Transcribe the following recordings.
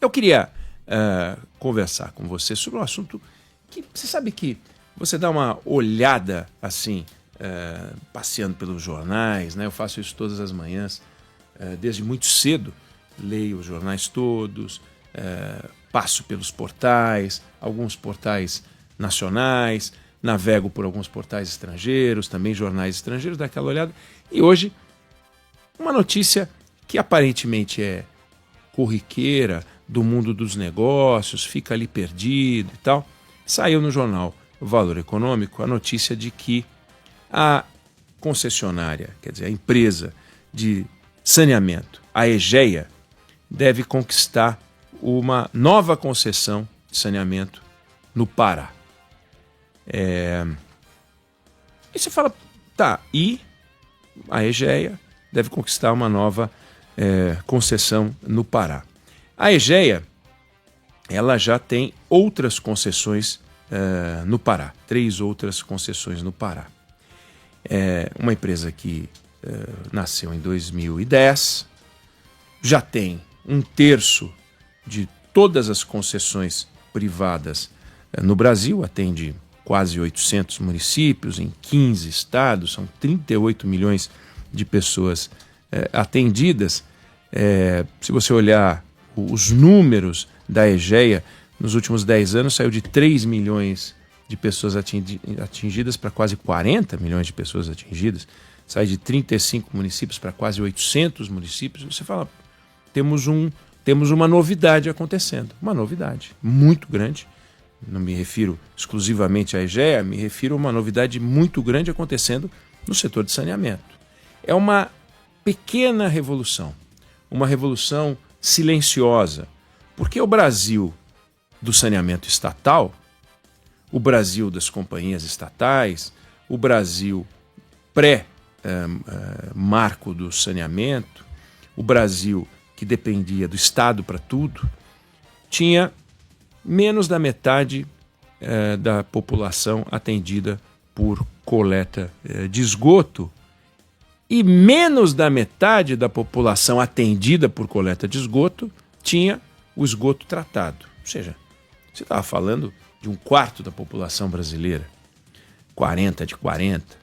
Eu queria conversar com você sobre um assunto que você sabe que você dá uma olhada assim, passeando pelos jornais, né? Eu faço isso todas as manhãs, desde muito cedo, leio os jornais todos, passo pelos portais, alguns portais nacionais, navego por alguns portais estrangeiros, também jornais estrangeiros, dá aquela olhada. E hoje, uma notícia que aparentemente é corriqueira do mundo dos negócios, fica ali perdido e tal. Saiu no jornal Valor Econômico a notícia de que a concessionária, quer dizer, a empresa de saneamento, a EGEA, deve conquistar uma nova concessão de saneamento no Pará. E você fala, tá, e a EGEA deve conquistar uma nova concessão no Pará. A EGEA, ela já tem outras concessões no Pará, 3 outras concessões no Pará. Uma empresa que nasceu em 2010, já tem 1/3 de todas as concessões privadas no Brasil, atende quase 800 municípios em 15 estados, são 38 milhões de pessoas atendidas. Se você olhar os números da EGEA, nos últimos 10 anos saiu de 3 milhões de pessoas atingidas para quase 40 milhões de pessoas atingidas, sai de 35 municípios para quase 800 municípios. Você fala, temos uma novidade acontecendo, uma novidade muito grande. Não me refiro exclusivamente à EGEA, me refiro a uma novidade muito grande acontecendo no setor de saneamento. É uma pequena revolução, uma revolução silenciosa, porque o Brasil do saneamento estatal, o Brasil das companhias estatais, o Brasil pré-marco do saneamento, o Brasil que dependia do Estado para tudo, tinha menos da metade da população atendida por coleta de esgoto e menos da metade da população atendida por coleta de esgoto tinha o esgoto tratado. Ou seja, você estava falando de 1/4 da população brasileira, 40 de 40,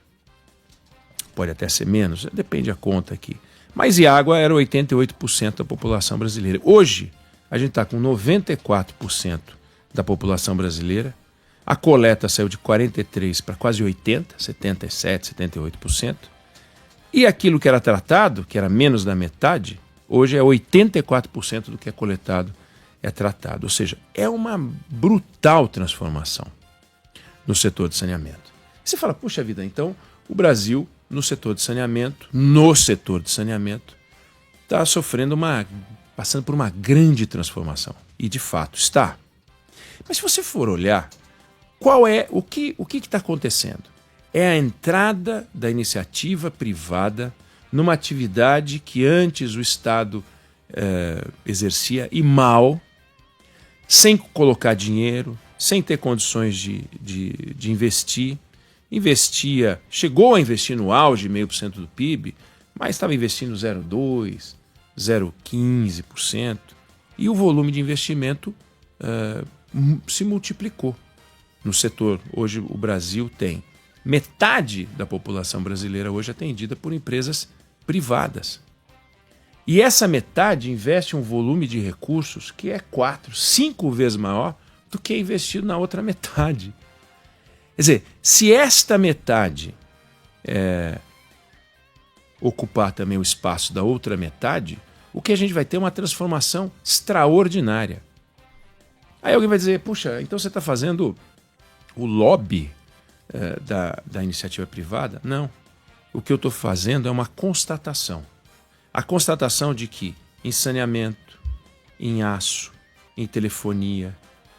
pode até ser menos, depende da conta aqui. Mas e água era 88% da população brasileira. Hoje, a gente está com 94% da população brasileira. A coleta saiu de 43% para quase 80%, 77%, 78%. E aquilo que era tratado, que era menos da metade, hoje é 84% do que é coletado é tratado. Ou seja, é uma brutal transformação no setor de saneamento. Você fala, puxa vida, então o Brasil, no setor de saneamento, está passando por uma grande transformação. E de fato está. Mas se você for olhar, o que está acontecendo? É a entrada da iniciativa privada numa atividade que antes o Estado exercia e mal, sem colocar dinheiro, sem ter condições de investir. Chegou a investir no auge 0,5% do PIB, mas estava investindo 0,2%, 0,15%, e o volume de investimento se multiplicou no setor. Hoje o Brasil tem metade da população brasileira hoje atendida por empresas privadas. E essa metade investe um volume de recursos que é 4, 5 vezes maior do que é investido na outra metade. Quer dizer, se esta metade ocupar também o espaço da outra metade, o que a gente vai ter é uma transformação extraordinária. Aí alguém vai dizer, puxa, então você está fazendo o lobby da iniciativa privada? Não. O que eu estou fazendo é uma constatação. A constatação de que em saneamento, em aço, em telefonia,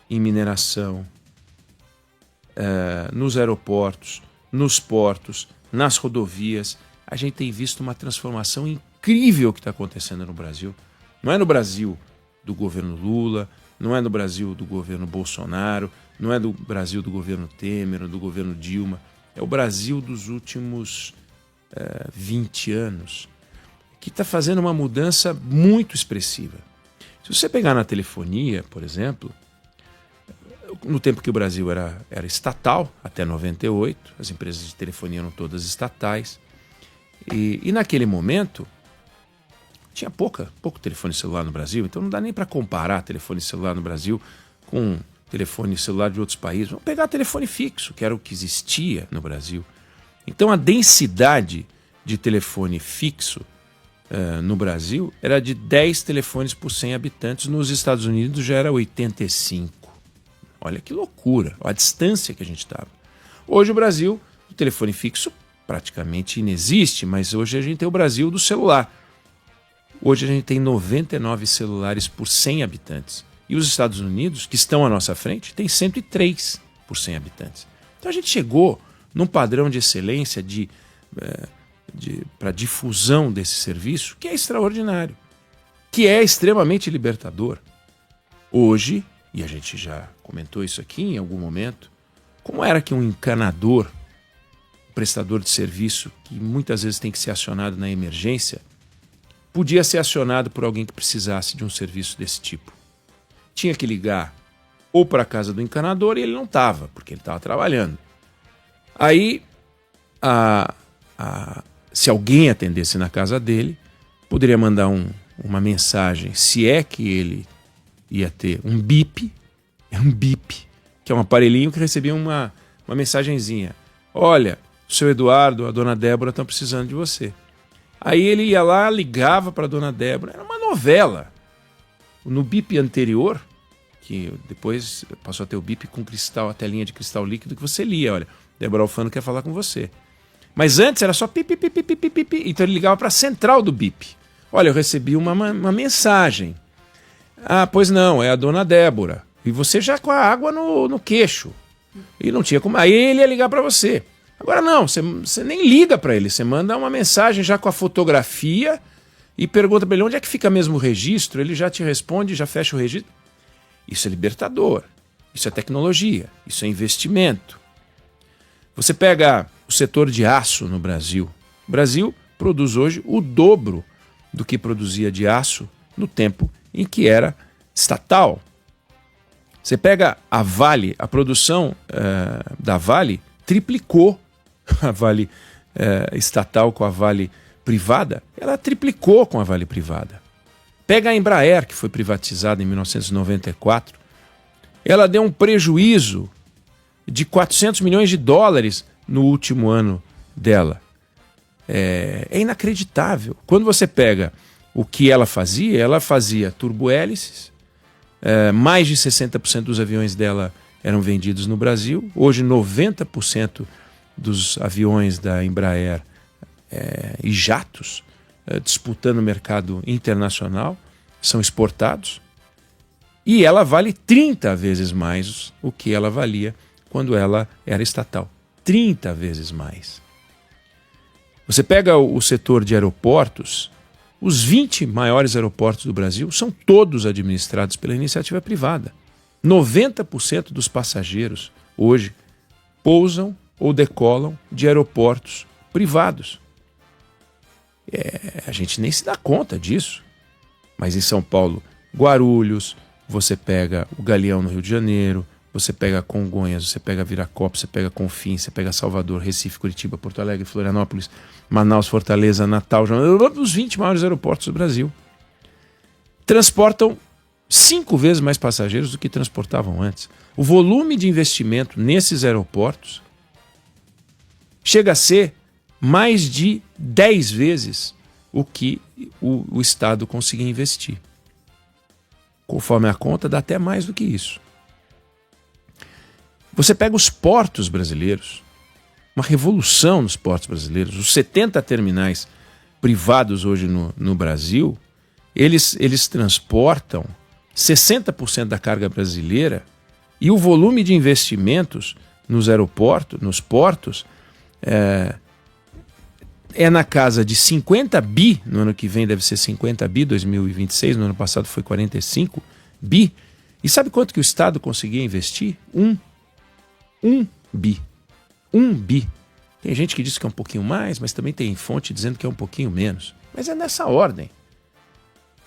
em mineração, nos aeroportos, nos portos, nas rodovias, a gente tem visto uma transformação incrível que está acontecendo no Brasil. Não é no Brasil do governo Lula, não é no Brasil do governo Bolsonaro, não é do Brasil do governo Temer ou do governo Dilma. É o Brasil dos últimos 20 anos, que está fazendo uma mudança muito expressiva. Se você pegar na telefonia, por exemplo, no tempo que o Brasil era estatal, até 98, as empresas de telefonia eram todas estatais, e naquele momento tinha pouco telefone celular no Brasil, então não dá nem para comparar telefone celular no Brasil com telefone celular de outros países. Vamos pegar telefone fixo, que era o que existia no Brasil. Então a densidade de telefone fixo no Brasil era de 10 telefones por 100 habitantes. Nos Estados Unidos já era 85. Olha que loucura, a distância que a gente estava. Hoje o Brasil, o telefone fixo praticamente inexiste, mas hoje a gente tem o Brasil do celular. Hoje a gente tem 99 celulares por 100 habitantes. E os Estados Unidos, que estão à nossa frente, tem 103 por 100 habitantes. Então a gente chegou num padrão de excelência para difusão desse serviço que é extraordinário, que é extremamente libertador. Hoje, e a gente já comentou isso aqui em algum momento, como era que um encanador, um prestador de serviço, que muitas vezes tem que ser acionado na emergência, podia ser acionado por alguém que precisasse de um serviço desse tipo? Tinha que ligar ou para a casa do encanador e ele não estava, porque ele estava trabalhando. Aí, se alguém atendesse na casa dele, poderia mandar uma mensagem, se é que ele ia ter um bip, que é um aparelhinho que recebia uma mensagenzinha. Olha, o seu Eduardo, a dona Débora estão precisando de você. Aí ele ia lá, ligava para a dona Débora. Era uma novela. No bip anterior, que depois passou a ter o bip com cristal, a telinha de cristal líquido que você lia. Olha, Débora Alfano quer falar com você. Mas antes era só pip, pip, pip, pip, pip. Então ele ligava para a central do bip. Olha, eu recebi uma mensagem. Ah, pois não, é a dona Débora. E você já com a água no queixo. E não tinha como. Aí ele ia ligar para você. Agora não, você nem liga para ele. Você manda uma mensagem já com a fotografia e pergunta para ele onde é que fica mesmo o registro. Ele já te responde, já fecha o registro. Isso é libertador. Isso é tecnologia. Isso é investimento. Você pega o setor de aço no Brasil. O Brasil produz hoje o dobro do que produzia de aço no tempo em que era estatal. Você pega a Vale, a produção da Vale triplicou. A Vale estatal com a Vale privada, ela triplicou com a Vale privada. Pega a Embraer, que foi privatizada em 1994, ela deu um prejuízo de 400 milhões de dólares no último ano dela. É inacreditável. Quando você pega o que ela fazia turbohélices, mais de 60% dos aviões dela eram vendidos no Brasil. Hoje 90% dos aviões da Embraer e jatos disputando o mercado internacional são exportados. E ela vale 30 vezes mais o que ela valia quando ela era estatal. 30 vezes mais. Você pega o setor de aeroportos, os 20 maiores aeroportos do Brasil são todos administrados pela iniciativa privada. 90% dos passageiros hoje pousam ou decolam de aeroportos privados. A gente nem se dá conta disso. Mas em São Paulo, Guarulhos, você pega o Galeão no Rio de Janeiro, você pega Congonhas, você pega Viracopos, você pega Confins, você pega Salvador, Recife, Curitiba, Porto Alegre, Florianópolis, Manaus, Fortaleza, Natal, os 20 maiores aeroportos do Brasil. Transportam 5 vezes mais passageiros do que transportavam antes. O volume de investimento nesses aeroportos chega a ser mais de 10 vezes o que o Estado conseguia investir. Conforme a conta, dá até mais do que isso. Você pega os portos brasileiros, uma revolução nos portos brasileiros. Os 70 terminais privados hoje no Brasil, eles transportam 60% da carga brasileira e o volume de investimentos nos aeroportos, nos portos, é na casa de 50 bi, no ano que vem deve ser 50 bi, 2026, no ano passado foi 45 bi. E sabe quanto que o Estado conseguia investir? 1 bi. 1 bi. Tem gente que diz que é um pouquinho mais, mas também tem fonte dizendo que é um pouquinho menos. Mas é nessa ordem.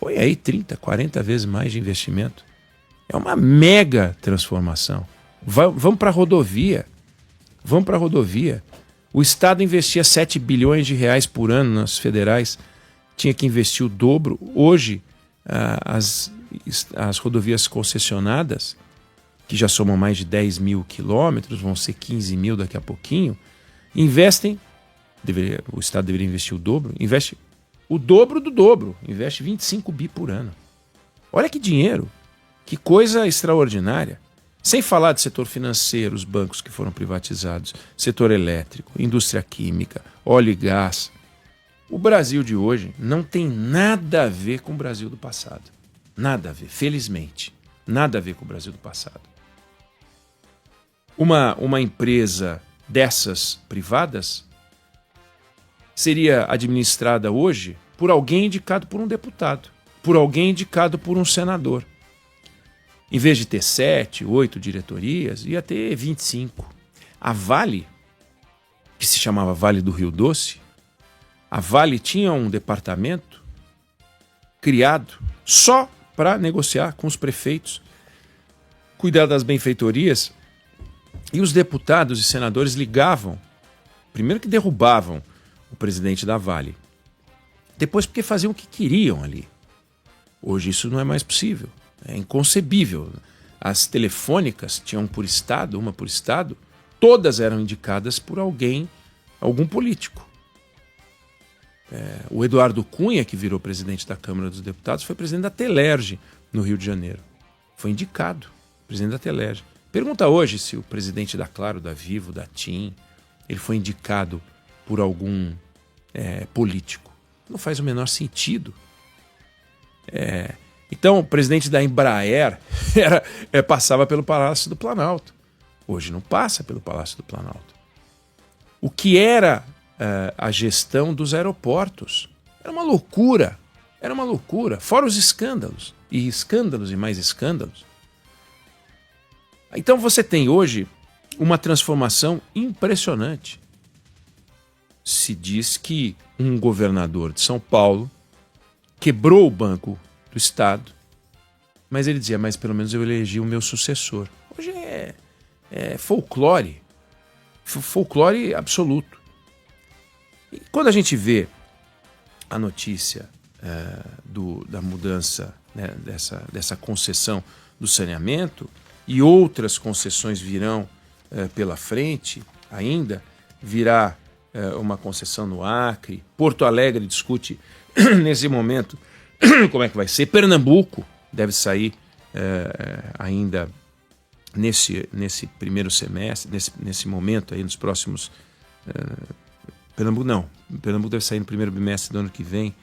Põe aí 30, 40 vezes mais de investimento. É uma mega transformação. Vamos para a rodovia. Vamos para a rodovia. O Estado investia 7 bilhões de reais por ano nas federais. Tinha que investir o dobro. Hoje, as rodovias concessionadas, que já somam mais de 10 mil quilômetros, vão ser 15 mil daqui a pouquinho, investem, o Estado deveria investir o dobro, investe o dobro do dobro, investe 25 bi por ano. Olha que dinheiro, que coisa extraordinária. Sem falar do setor financeiro, os bancos que foram privatizados, setor elétrico, indústria química, óleo e gás. O Brasil de hoje não tem nada a ver com o Brasil do passado. Nada a ver, felizmente. Nada a ver com o Brasil do passado. Uma empresa dessas privadas seria administrada hoje por alguém indicado por um deputado, por alguém indicado por um senador. Em vez de ter 7, 8 diretorias, ia ter 25. A Vale, que se chamava Vale do Rio Doce, a Vale tinha um departamento criado só para negociar com os prefeitos, cuidar das benfeitorias, e os deputados e senadores ligavam, primeiro que derrubavam o presidente da Vale, depois porque faziam o que queriam ali. Hoje isso não é mais possível, é inconcebível. As telefônicas tinham por estado, uma por estado, todas eram indicadas por algum político. O Eduardo Cunha, que virou presidente da Câmara dos Deputados, foi presidente da Telerge, no Rio de Janeiro. Foi indicado, presidente da Telerge. Pergunta hoje se o presidente da Claro, da Vivo, da TIM, ele foi indicado por algum político. Não faz o menor sentido. Então, o presidente da Embraer passava pelo Palácio do Planalto. Hoje não passa pelo Palácio do Planalto. O que era a gestão dos aeroportos? Era uma loucura. Era uma loucura. Fora os escândalos. E escândalos e mais escândalos. Então você tem hoje uma transformação impressionante. Se diz que um governador de São Paulo quebrou o Banco do Estado, mas ele dizia, mas pelo menos eu elegi o meu sucessor. Hoje é folclore, folclore absoluto. E quando a gente vê a notícia da mudança, né, dessa concessão do saneamento, e outras concessões virão pela frente ainda, virá uma concessão no Acre, Porto Alegre discute nesse momento como é que vai ser, Pernambuco deve sair ainda nesse primeiro semestre, nesse momento aí, nos próximos... Pernambuco deve sair no primeiro bimestre do ano que vem.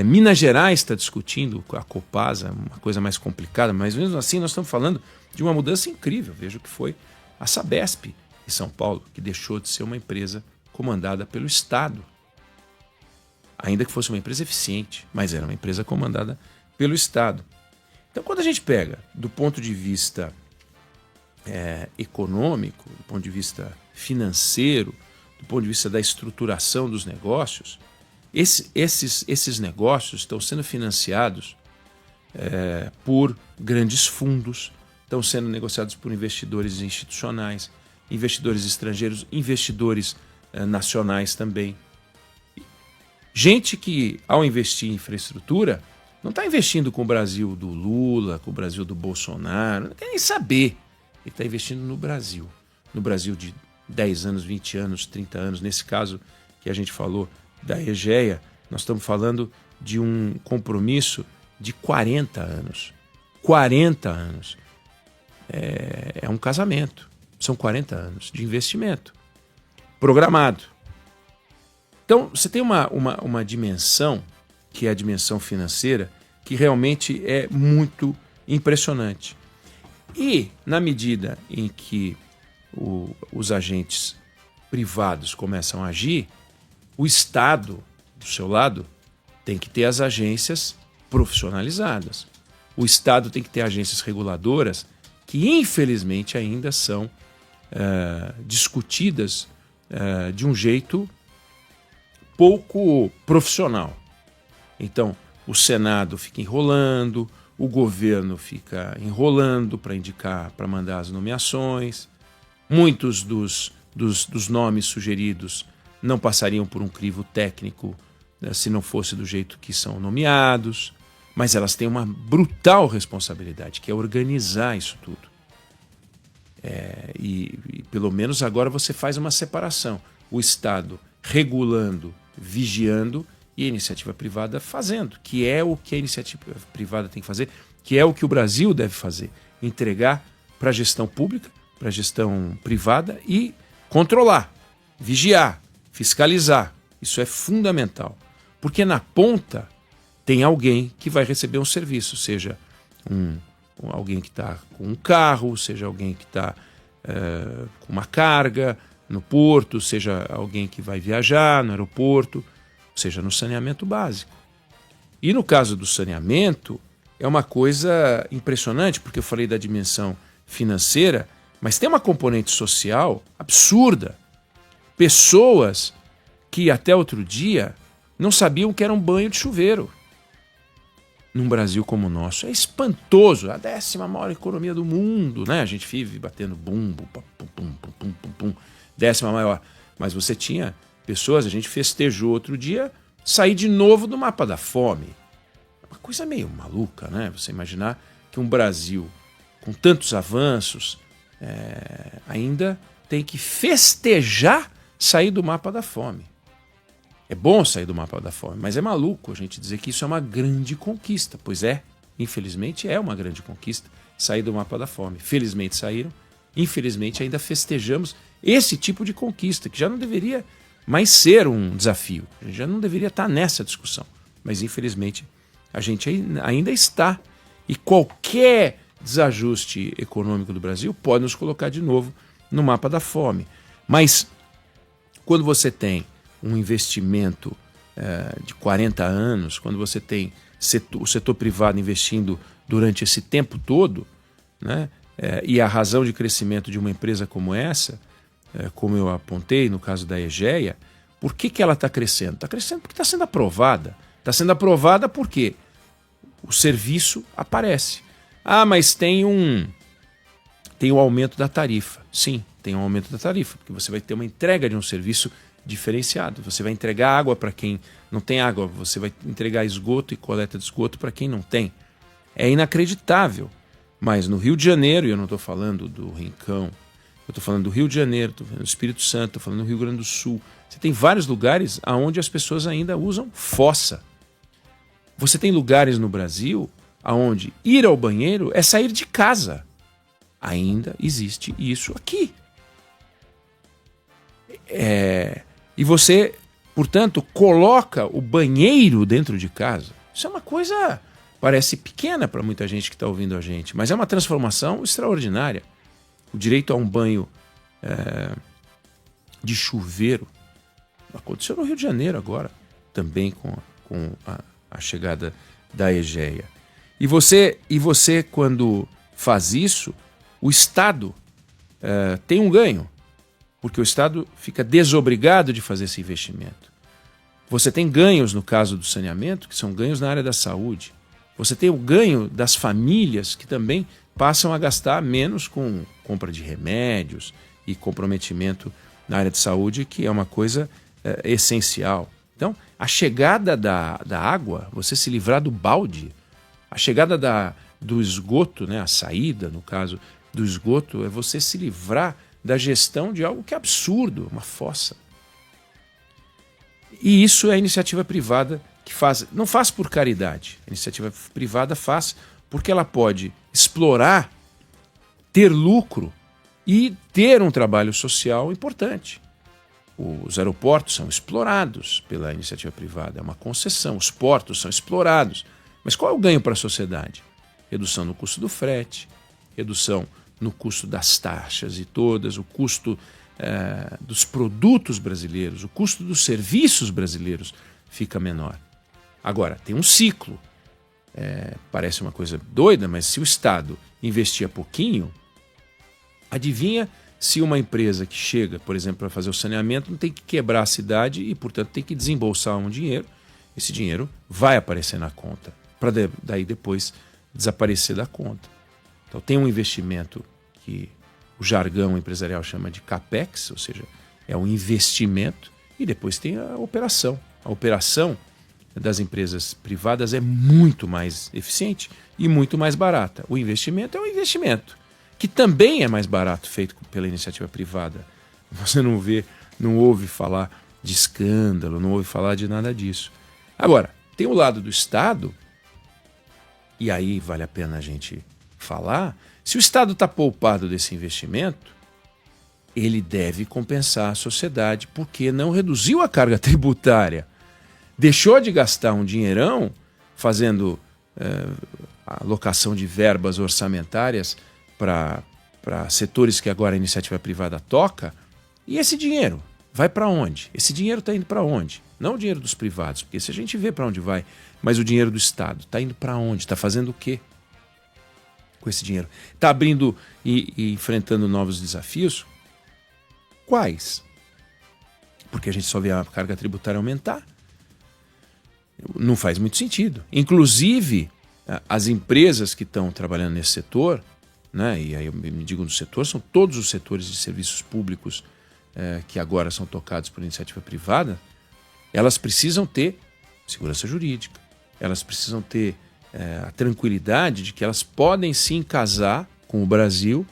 Minas Gerais está discutindo a Copasa, uma coisa mais complicada, mas mesmo assim nós estamos falando de uma mudança incrível. Veja o que foi a Sabesp em São Paulo, que deixou de ser uma empresa comandada pelo Estado. Ainda que fosse uma empresa eficiente, mas era uma empresa comandada pelo Estado. Então, quando a gente pega do ponto de vista econômico, do ponto de vista financeiro, do ponto de vista da estruturação dos negócios, esses negócios estão sendo financiados por grandes fundos, estão sendo negociados por investidores institucionais, investidores estrangeiros, investidores nacionais também. Gente que, ao investir em infraestrutura, não está investindo com o Brasil do Lula, com o Brasil do Bolsonaro, não quer nem saber. Ele está investindo no Brasil de 10 anos, 20 anos, 30 anos. Nesse caso que a gente falou da Egeia, nós estamos falando de um compromisso de 40 anos. 40 anos. É um casamento. São 40 anos de investimento programado. Então, você tem uma dimensão, que é a dimensão financeira, que realmente é muito impressionante. E, na medida em que os agentes privados começam a agir, o Estado, do seu lado, tem que ter as agências profissionalizadas. O Estado tem que ter agências reguladoras que, infelizmente, ainda são discutidas de um jeito pouco profissional. Então, o Senado fica enrolando, o governo fica enrolando para indicar, para mandar as nomeações. Muitos dos nomes sugeridos não passariam por um crivo técnico, né, se não fosse do jeito que são nomeados. Mas elas têm uma brutal responsabilidade, que é organizar isso tudo. E pelo menos agora você faz uma separação. O Estado regulando, vigiando, e a iniciativa privada fazendo, que é o que a iniciativa privada tem que fazer, que é o que o Brasil deve fazer. Entregar para a gestão pública, para a gestão privada e controlar, vigiar, fiscalizar. Isso é fundamental. Porque na ponta tem alguém que vai receber um serviço, seja alguém que está com um carro, seja alguém que está com uma carga no porto, seja alguém que vai viajar no aeroporto, seja no saneamento básico. E no caso do saneamento, é uma coisa impressionante, porque eu falei da dimensão financeira, mas tem uma componente social absurda. Pessoas que até outro dia não sabiam que era um banho de chuveiro. Num Brasil como o nosso. É espantoso. A 10ª maior economia do mundo, né? A gente vive batendo bumbo, pum, pum, pum, pum, pum, pum. 10ª maior. Mas você tinha pessoas, a gente festejou outro dia, sair de novo do mapa da fome. É uma coisa meio maluca, né? Você imaginar que um Brasil com tantos avanços ainda tem que festejar sair do mapa da fome. É bom sair do mapa da fome, mas é maluco a gente dizer que isso é uma grande conquista. Pois é, infelizmente é uma grande conquista sair do mapa da fome. Felizmente saíram, infelizmente ainda festejamos esse tipo de conquista, que já não deveria mais ser um desafio, já não deveria estar nessa discussão. Mas infelizmente a gente ainda está, e qualquer desajuste econômico do Brasil pode nos colocar de novo no mapa da fome. Mas quando você tem um investimento de 40 anos, quando você tem o setor privado investindo durante esse tempo todo, né, e a razão de crescimento de uma empresa como essa, como eu apontei no caso da Egeia, por que ela está crescendo? Está crescendo porque está sendo aprovada. Está sendo aprovada porque o serviço aparece. Ah, mas tem um aumento da tarifa. Sim, tem um aumento da tarifa, porque você vai ter uma entrega de um serviço diferenciado. Você vai entregar água para quem não tem água, você vai entregar esgoto e coleta de esgoto para quem não tem. É inacreditável. Mas no Rio de Janeiro, e eu não estou falando do Rincão, eu estou falando do Rio de Janeiro, estou falando do Espírito Santo, estou falando do Rio Grande do Sul. Você tem vários lugares onde as pessoas ainda usam fossa. Você tem lugares no Brasil onde ir ao banheiro é sair de casa. Ainda existe isso aqui. E você, portanto, coloca o banheiro dentro de casa. Isso é uma coisa, parece pequena para muita gente que está ouvindo a gente, mas é uma transformação extraordinária. O direito a um banho de chuveiro aconteceu no Rio de Janeiro agora, também com a chegada da Egeia. E você, quando faz isso, o Estado tem um ganho, porque o Estado fica desobrigado de fazer esse investimento. Você tem ganhos no caso do saneamento, que são ganhos na área da saúde. Você tem o ganho das famílias, que também passam a gastar menos com compra de remédios e comprometimento na área de saúde, que é uma coisa essencial. Então, a chegada da água, você se livrar do balde, a chegada do esgoto, né, a saída, no caso do esgoto, é você se livrar da gestão de algo que é absurdo, uma fossa. E isso é a iniciativa privada que faz. Não faz por caridade. A iniciativa privada faz porque ela pode explorar, ter lucro e ter um trabalho social importante. Os aeroportos são explorados pela iniciativa privada, é uma concessão. Os portos são explorados. Mas qual é o ganho para a sociedade? Redução no custo do frete, redução no custo das taxas e todas, o custo dos produtos brasileiros, o custo dos serviços brasileiros fica menor. Agora, tem um ciclo. Parece uma coisa doida, mas se o Estado investia pouquinho, adivinha se uma empresa que chega, por exemplo, para fazer o saneamento, não tem que quebrar a cidade e, portanto, tem que desembolsar um dinheiro esse dinheiro vai aparecer na conta, para daí depois desaparecer da conta. Então tem um investimento que o jargão empresarial chama de CAPEX, ou seja, é um investimento, e depois tem a operação. A operação das empresas privadas é muito mais eficiente e muito mais barata. O investimento é um investimento, que também é mais barato, feito pela iniciativa privada. Você não vê, não ouve falar de escândalo, não ouve falar de nada disso. Agora, tem o lado do Estado, e aí vale a pena a gente falar, se o Estado está poupado desse investimento, ele deve compensar a sociedade, porque não reduziu a carga tributária. Deixou de gastar um dinheirão fazendo alocação de verbas orçamentárias para setores que agora a iniciativa privada toca, e esse dinheiro vai para onde? Esse dinheiro está indo para onde? Não o dinheiro dos privados, porque se a gente vê para onde vai, mas o dinheiro do Estado está indo para onde? Está fazendo o quê com esse dinheiro? Está abrindo e enfrentando novos desafios? Quais? Porque a gente só vê a carga tributária aumentar. Não faz muito sentido. Inclusive, as empresas que estão trabalhando nesse setor, né, e aí eu me digo no setor, são todos os setores de serviços públicos que agora são tocados por iniciativa privada, elas precisam ter segurança jurídica, elas precisam ter a tranquilidade de que elas podem sim casar com o Brasil,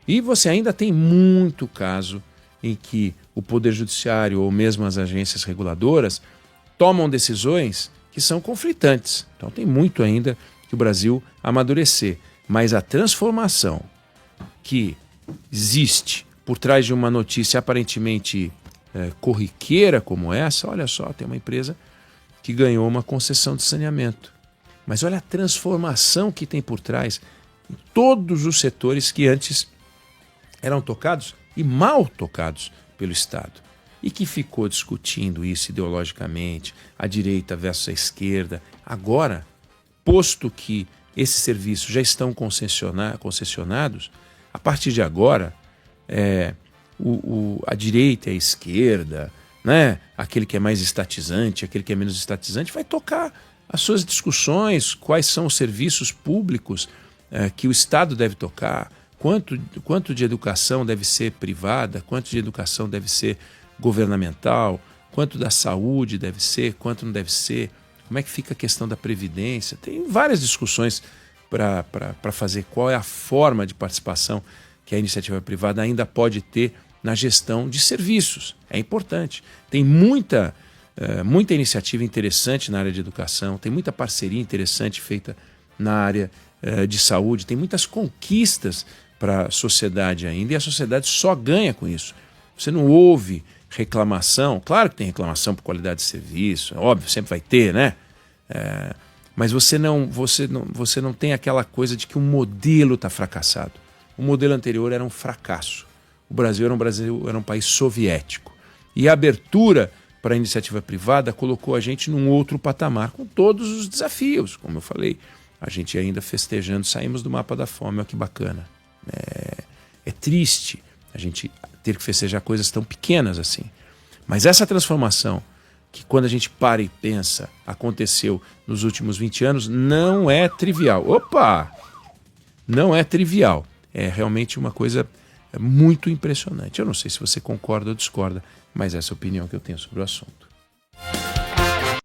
e você ainda tem muito caso em que o Poder Judiciário ou mesmo as agências reguladoras tomam decisões que são conflitantes. Então tem muito ainda que o Brasil amadurecer. Mas a transformação que existe por trás de uma notícia aparentemente corriqueira como essa, olha só, tem uma empresa que ganhou uma concessão de saneamento. Mas olha a transformação que tem por trás em todos os setores que antes eram tocados e mal tocados pelo Estado, e que ficou discutindo isso ideologicamente, a direita versus a esquerda. Agora, posto que esses serviços já estão concessionados, a partir de agora, a direita e a esquerda, né, aquele que é mais estatizante, aquele que é menos estatizante, vai tocar as suas discussões, quais são os serviços públicos que o Estado deve tocar, quanto de educação deve ser privada, quanto de educação deve ser governamental, quanto da saúde deve ser, quanto não deve ser, como é que fica a questão da previdência. Tem várias discussões para fazer qual é a forma de participação que a iniciativa privada ainda pode ter na gestão de serviços. É importante. Tem muita iniciativa interessante na área de educação, tem muita parceria interessante feita na área de saúde, tem muitas conquistas para a sociedade ainda, e a sociedade só ganha com isso. Você não ouve reclamação, claro que tem reclamação por qualidade de serviço, é óbvio, sempre vai ter, né? Mas você não tem aquela coisa de que o modelo está fracassado. O modelo anterior era um fracasso. O Brasil era um país soviético. E a abertura para a iniciativa privada colocou a gente num outro patamar, com todos os desafios, como eu falei. A gente ainda festejando, saímos do mapa da fome, olha que bacana. É triste a gente ter que festejar coisas tão pequenas assim. Mas essa transformação, que quando a gente para e pensa, aconteceu nos últimos 20 anos, não é trivial. Opa! Não é trivial. É realmente uma coisa muito impressionante. Eu não sei se você concorda ou discorda, mas essa é a opinião que eu tenho sobre o assunto.